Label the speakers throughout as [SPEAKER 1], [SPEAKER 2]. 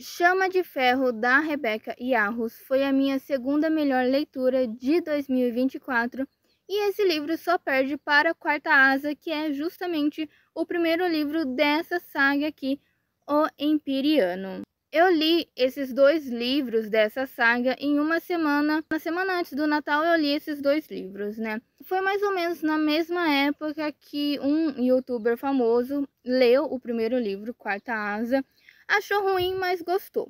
[SPEAKER 1] Chama de Ferro, da Rebeca Yarros, foi a minha segunda melhor leitura de 2024 e esse livro só perde para Quarta Asa, que é justamente o primeiro livro dessa saga aqui, O Empyreano. Eu li esses dois livros dessa saga em uma semana antes do Natal eu li esses dois livros, né? Foi mais ou menos na mesma época que um youtuber famoso leu o primeiro livro, Quarta Asa, achou ruim, mas gostou.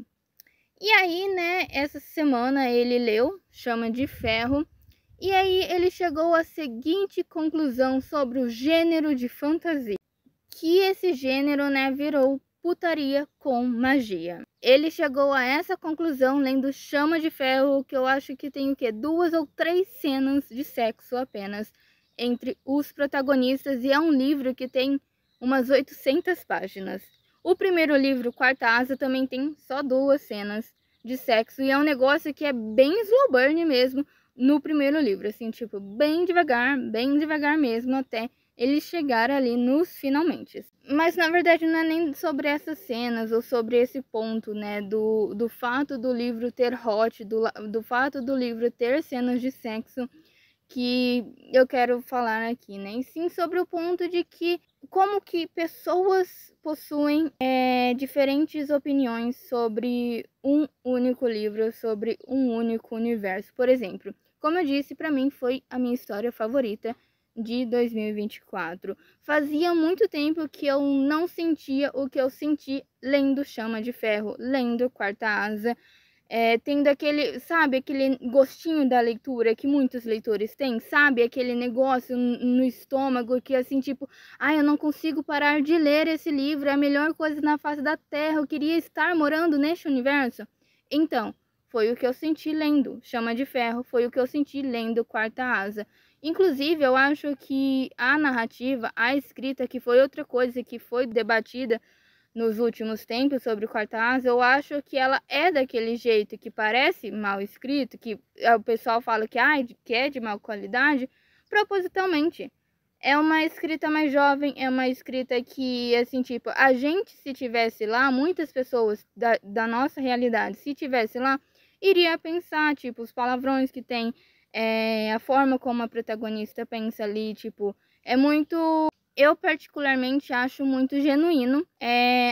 [SPEAKER 1] E aí, né, essa semana ele leu Chama de Ferro, e aí ele chegou à seguinte conclusão sobre o gênero de fantasia, que esse gênero, né, virou putaria com magia. Ele chegou a essa conclusão lendo Chama de Ferro, que eu acho que tem o quê? 2 ou 3 cenas de sexo apenas entre os protagonistas, e é um livro que tem umas 800 páginas. O primeiro livro, Quarta Asa, também tem só 2 cenas de sexo, e é um negócio que é bem slow burn mesmo no primeiro livro, assim, tipo, bem devagar mesmo, até ele chegar ali nos finalmente. Mas na verdade não é nem sobre essas cenas ou sobre esse ponto, né, do fato do livro ter hot, do fato do livro ter cenas de sexo, que eu quero falar aqui, né? E sim sobre o ponto de que como que pessoas possuem diferentes opiniões sobre um único livro, sobre um único universo. Por exemplo, como eu disse, para mim foi a minha história favorita de 2024. Fazia muito tempo que eu não sentia o que eu senti lendo Chama de Ferro, lendo Quarta Asa, tendo aquele, sabe, aquele gostinho da leitura que muitos leitores têm, sabe, aquele negócio no estômago que assim, tipo, ai, eu não consigo parar de ler esse livro, é a melhor coisa na face da terra, eu queria estar morando neste universo. Então, foi o que eu senti lendo Chama de Ferro, foi o que eu senti lendo Quarta Asa. Inclusive, eu acho que a narrativa, a escrita, que foi outra coisa que foi debatida nos últimos tempos sobre o Quarta Asa, eu acho que ela é daquele jeito que parece mal escrito, que o pessoal fala que é de má qualidade, propositalmente. É uma escrita mais jovem, é uma escrita que, assim, tipo, a gente, se tivesse lá, muitas pessoas da nossa realidade, se tivesse lá, iria pensar, tipo, os palavrões que tem, a forma como a protagonista pensa ali, tipo, é muito... Eu particularmente acho muito genuíno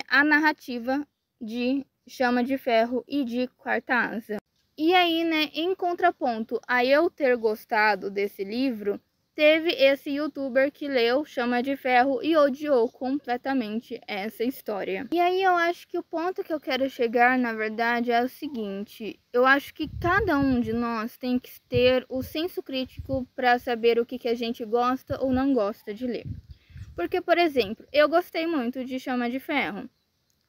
[SPEAKER 1] a narrativa de Chama de Ferro e de Quarta Asa. E aí, né, em contraponto a eu ter gostado desse livro, teve esse youtuber que leu Chama de Ferro e odiou completamente essa história. E aí eu acho que o ponto que eu quero chegar, na verdade, é o seguinte: eu acho que cada um de nós tem que ter o senso crítico para saber o que a gente gosta ou não gosta de ler. Porque, por exemplo, eu gostei muito de Chama de Ferro.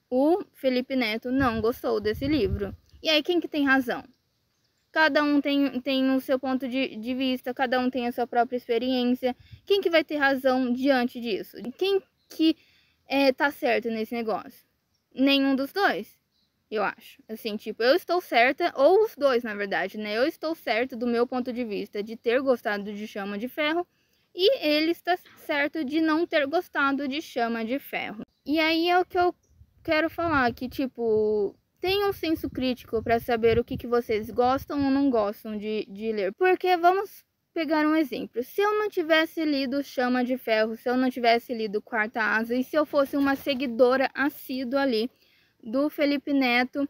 [SPEAKER 1] O Felipe Neto não gostou desse livro. E aí, quem que tem razão? Cada um tem o seu ponto de vista, cada um tem a sua própria experiência. Quem que vai ter razão diante disso? Quem que tá certo nesse negócio? Nenhum dos dois, eu acho. Assim, tipo, eu estou certa, ou os dois, na verdade, né? Eu estou certa do meu ponto de vista de ter gostado de Chama de Ferro, e ele está certo de não ter gostado de Chama de Ferro. E aí é o que eu quero falar, que tipo, tenham um senso crítico para saber o que vocês gostam ou não gostam de ler. Porque vamos pegar um exemplo. Se eu não tivesse lido Chama de Ferro, se eu não tivesse lido Quarta Asa, e se eu fosse uma seguidora assídua ali do Felipe Neto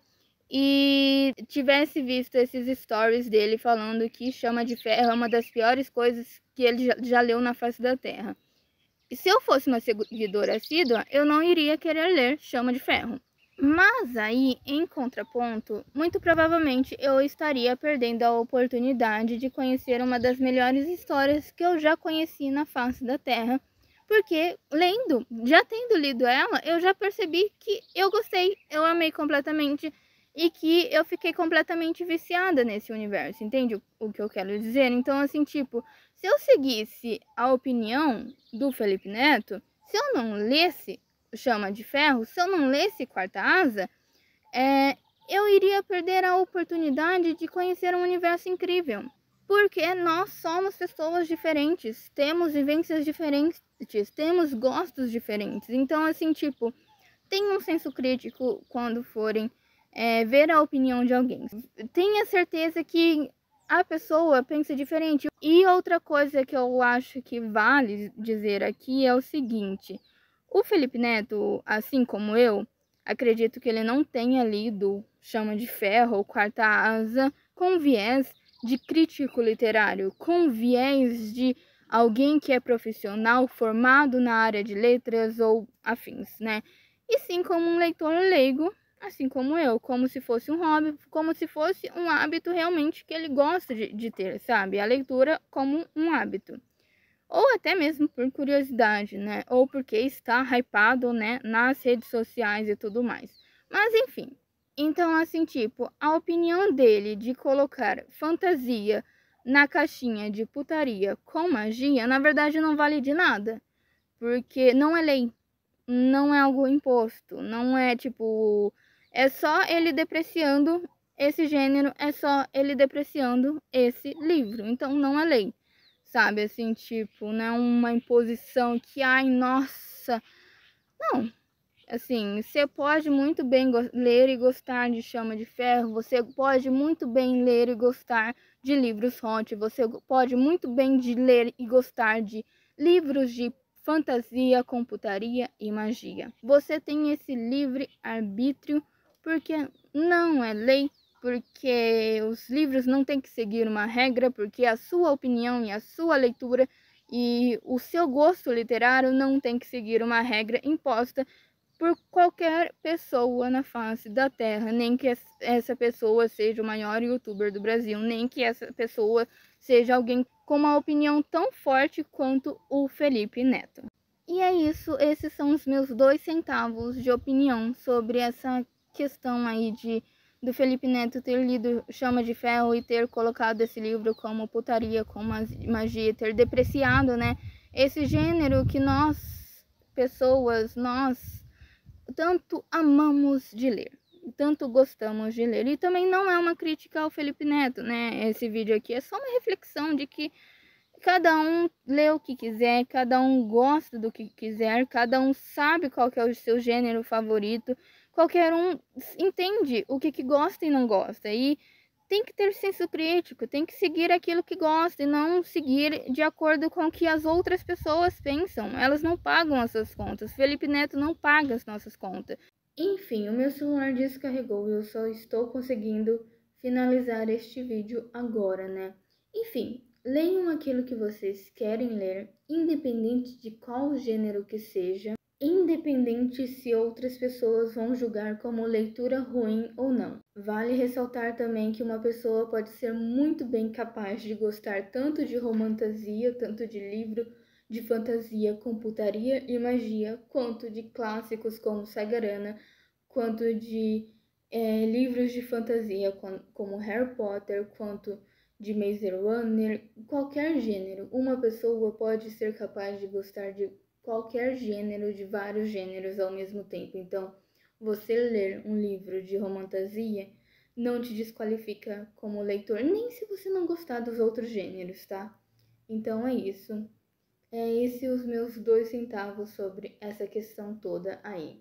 [SPEAKER 1] e tivesse visto esses stories dele falando que Chama de Ferro é uma das piores coisas que ele já leu na face da terra. E se eu fosse uma seguidora assídua, eu não iria querer ler Chama de Ferro. Mas aí, em contraponto, muito provavelmente eu estaria perdendo a oportunidade de conhecer uma das melhores histórias que eu já conheci na face da terra. Porque já tendo lido ela, eu já percebi que eu gostei, eu amei completamente e que eu fiquei completamente viciada nesse universo, entende o que eu quero dizer? Então, assim, tipo, se eu seguisse a opinião do Felipe Neto, se eu não lesse Chama de Ferro, se eu não lesse Quarta Asa, eu iria perder a oportunidade de conhecer um universo incrível. Porque nós somos pessoas diferentes, temos vivências diferentes, temos gostos diferentes. Então, assim, tipo, tenham um senso crítico quando forem ver a opinião de alguém. Tenha certeza que a pessoa pensa diferente. E outra coisa que eu acho que vale dizer aqui é o seguinte: o Felipe Neto, assim como eu, acredito que ele não tenha lido Chama de Ferro ou Quarta Asa com viés de crítico literário, com viés de alguém que é profissional, formado na área de letras ou afins, né? E sim como um leitor leigo, assim como eu, como se fosse um hobby, como se fosse um hábito realmente que ele gosta de ter, sabe? A leitura como um hábito. Ou até mesmo por curiosidade, né? Ou porque está hypado, né, nas redes sociais e tudo mais. Mas enfim. Então, assim, tipo, a opinião dele de colocar fantasia na caixinha de putaria com magia, na verdade não vale de nada. Porque não é lei, não é algo imposto, não é tipo, é só ele depreciando esse gênero, é só ele depreciando esse livro. Então não é lei, sabe? Assim, tipo, não é uma imposição que, ai, nossa, não. Assim, você pode muito bem ler e gostar de Chama de Ferro, você pode muito bem ler e gostar de livros hot, você pode muito bem de ler e gostar de livros de fantasia, computaria e magia. Você tem esse livre arbítrio porque não é lei, porque os livros não têm que seguir uma regra, porque a sua opinião e a sua leitura e o seu gosto literário não tem que seguir uma regra imposta por qualquer pessoa na face da Terra, nem que essa pessoa seja o maior youtuber do Brasil, nem que essa pessoa seja alguém com uma opinião tão forte quanto o Felipe Neto. E é isso, esses são os meus 2 centavos de opinião sobre essa questão aí do Felipe Neto ter lido Chama de Ferro e ter colocado esse livro como putaria, como magia, ter depreciado, né, esse gênero que nós, pessoas, nós tanto amamos de ler, tanto gostamos de ler. E também não é uma crítica ao Felipe Neto, né? Esse vídeo aqui é só uma reflexão de que cada um lê o que quiser, cada um gosta do que quiser, cada um sabe qual que é o seu gênero favorito, qualquer um entende o que gosta e não gosta. E tem que ter senso crítico, tem que seguir aquilo que gosta e não seguir de acordo com o que as outras pessoas pensam. Elas não pagam as suas contas. Felipe Neto não paga as nossas contas. Enfim, o meu celular descarregou e eu só estou conseguindo finalizar este vídeo agora, né? Enfim, leiam aquilo que vocês querem ler, independente de qual gênero que seja. Independente se outras pessoas vão julgar como leitura ruim ou não. Vale ressaltar também que uma pessoa pode ser muito bem capaz de gostar tanto de romantasia, tanto de livro de fantasia, computaria e magia, quanto de clássicos como Sagarana, quanto de livros de fantasia como Harry Potter, quanto de Maze Runner, qualquer gênero. Uma pessoa pode ser capaz de gostar de qualquer gênero, de vários gêneros ao mesmo tempo. Então, você ler um livro de romantasia não te desqualifica como leitor, nem se você não gostar dos outros gêneros, tá? Então é isso. É esse os meus 2 centavos sobre essa questão toda aí.